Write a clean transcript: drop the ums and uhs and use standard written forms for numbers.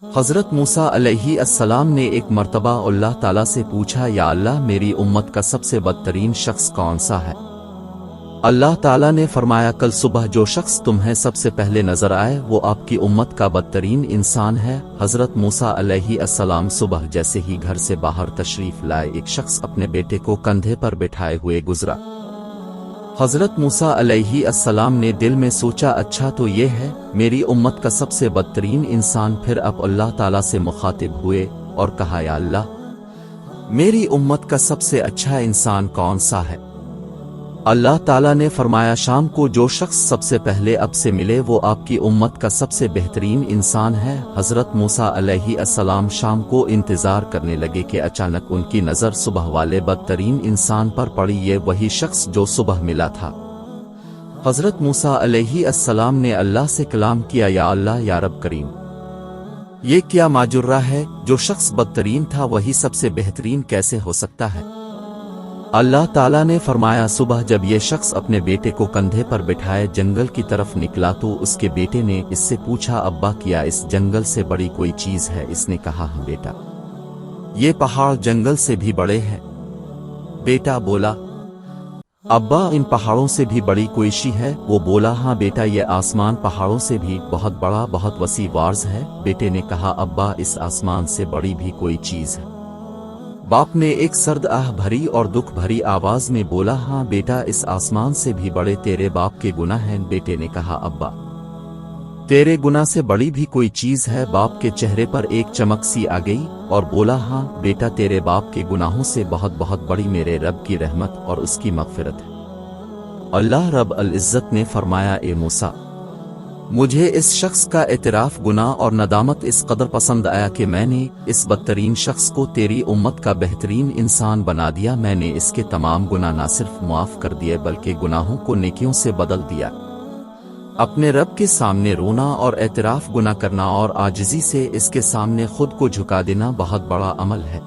حضرت موسیٰ علیہ السلام نے ایک مرتبہ اللہ تعالیٰ سے پوچھا، یا اللہ میری امت کا سب سے بدترین شخص کون سا ہے؟ اللہ تعالیٰ نے فرمایا، کل صبح جو شخص تمہیں سب سے پہلے نظر آئے وہ آپ کی امت کا بدترین انسان ہے۔ حضرت موسیٰ علیہ السلام صبح جیسے ہی گھر سے باہر تشریف لائے، ایک شخص اپنے بیٹے کو کندھے پر بٹھائے ہوئے گزرا۔ حضرت موسیٰ علیہ السلام نے دل میں سوچا، اچھا تو یہ ہے میری امت کا سب سے بدترین انسان۔ پھر اب اللہ تعالیٰ سے مخاطب ہوئے اور کہا، یا اللہ میری امت کا سب سے اچھا انسان کون سا ہے؟ اللہ تعالیٰ نے فرمایا، شام کو جو شخص سب سے پہلے اب سے ملے وہ آپ کی امت کا سب سے بہترین انسان ہے۔ حضرت موسیٰ علیہ السلام شام کو انتظار کرنے لگے کہ اچانک ان کی نظر صبح والے بدترین انسان پر پڑی، یہ وہی شخص جو صبح ملا تھا۔ حضرت موسیٰ علیہ السلام نے اللہ سے کلام کیا، یا اللہ یا رب کریم، یہ کیا ماجرا ہے؟ جو شخص بدترین تھا وہی سب سے بہترین کیسے ہو سکتا ہے؟ اللہ تعالیٰ نے فرمایا، صبح جب یہ شخص اپنے بیٹے کو کندھے پر بٹھائے جنگل کی طرف نکلا تو اس کے بیٹے نے اس سے پوچھا، ابا کیا اس جنگل سے بڑی کوئی چیز ہے؟ اس نے کہا، ہاں بیٹا، یہ پہاڑ جنگل سے بھی بڑے ہیں۔ بیٹا بولا، ابا ان پہاڑوں سے بھی بڑی کوئی شے ہے؟ وہ بولا، ہاں بیٹا، یہ آسمان پہاڑوں سے بھی بہت بڑا، بہت وسیع وارز ہے۔ بیٹے نے کہا، ابا اس آسمان سے بڑی بھی کوئی چیز ہے؟ باپ نے ایک سرد آہ بھری اور دکھ بھری آواز میں بولا، ہاں بیٹا، اس آسمان سے بھی بڑے تیرے باپ کے گناہ ہیں۔ بیٹے نے کہا، ابا تیرے گناہ سے بڑی بھی کوئی چیز ہے؟ باپ کے چہرے پر ایک چمک سی آ گئی اور بولا، ہاں بیٹا، تیرے باپ کے گناہوں سے بہت بہت بڑی میرے رب کی رحمت اور اس کی مغفرت ہے۔ اللہ رب العزت نے فرمایا، اے موسیٰ، مجھے اس شخص کا اعتراف گناہ اور ندامت اس قدر پسند آیا کہ میں نے اس بدترین شخص کو تیری امت کا بہترین انسان بنا دیا۔ میں نے اس کے تمام گناہ نہ صرف معاف کر دیے بلکہ گناہوں کو نیکیوں سے بدل دیا۔ اپنے رب کے سامنے رونا اور اعتراف گناہ کرنا اور عاجزی سے اس کے سامنے خود کو جھکا دینا بہت بڑا عمل ہے۔